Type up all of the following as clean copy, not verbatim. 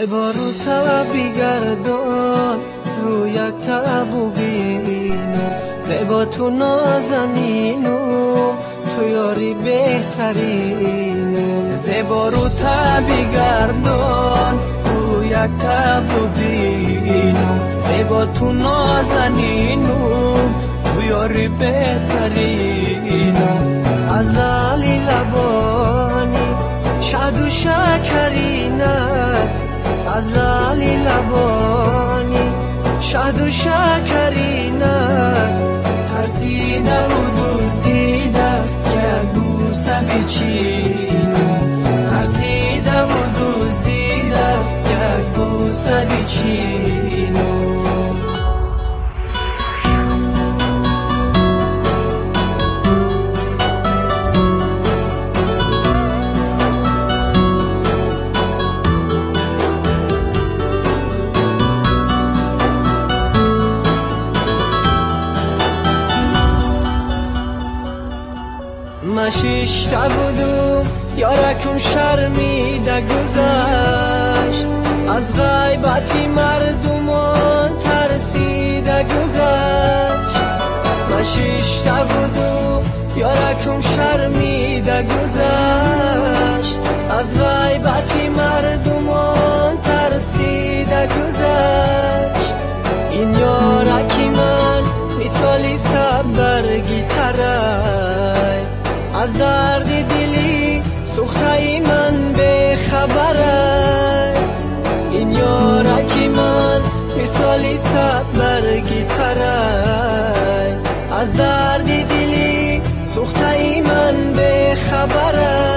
زیبا رو تبی گردان رو یک تبو بینم زیبا تو نازنینم تو یاری بهترینم زیبا رو تبی گردان رو یک تبو بینم زیبا تو نازنینم تو یاری بهترینم از لالی لبانی شاد و شکرینه از لالی لبانی شاد و شکرینه ترسیده و دزدیده یک بوسه بچینم ترسیده و دزدیده یک بوسه بچینم من شیشته بودم یارکم شرمیده گذشت از غیبتی مردمان ترسیده گذشت من شیشته بودم یارکم شرمیده گذشت از غیبتی مردمان ترسیده گذشت این یارکی من مثالی صد برگی ترای از درد دلی سوخته من به خبره این یارکی من مثالی صد برگی تره از درد دلی سوخته من به خبره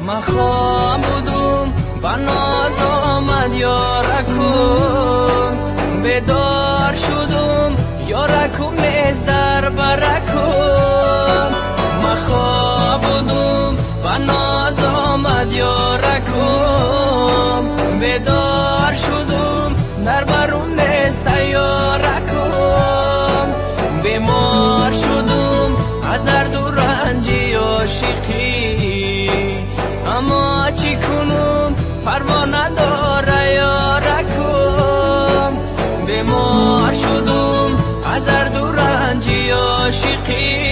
من خواب بودم با ناز آمد یارکم بیدار شدم یارکم نیز در برکم من خواب بودم با ناز آمد یارکم بیدار شدم در برون نیز یارکم بیمار شدم از درد و رنجی عاشقی اما چی کنم پروا نداره یارکم بیمار شدم از درد و رنجی عاشقی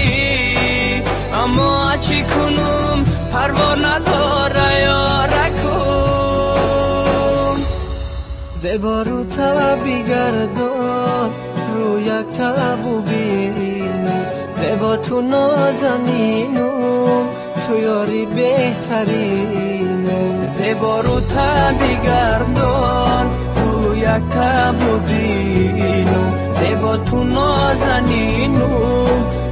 اما چی کنم پروا نداره یارکم زیبا رو تبی گردان رو یک تبو بینم زیبا تو نازنینم تو یاری بهترینم زیبا رو تبی گردان رو یک تبو بینم زیبا تو نازنینم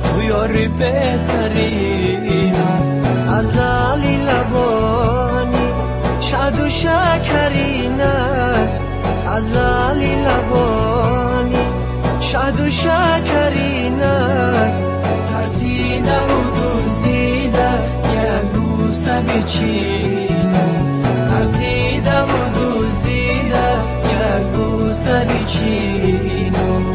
تو یاری بهترینم از لالی لبانی شاد و شکرینه از لالی لبانی شاد و شکرینه ترسیده و دزدیده یک بوسه بچینم ترسیده و دزدیده یک بوسه بچینم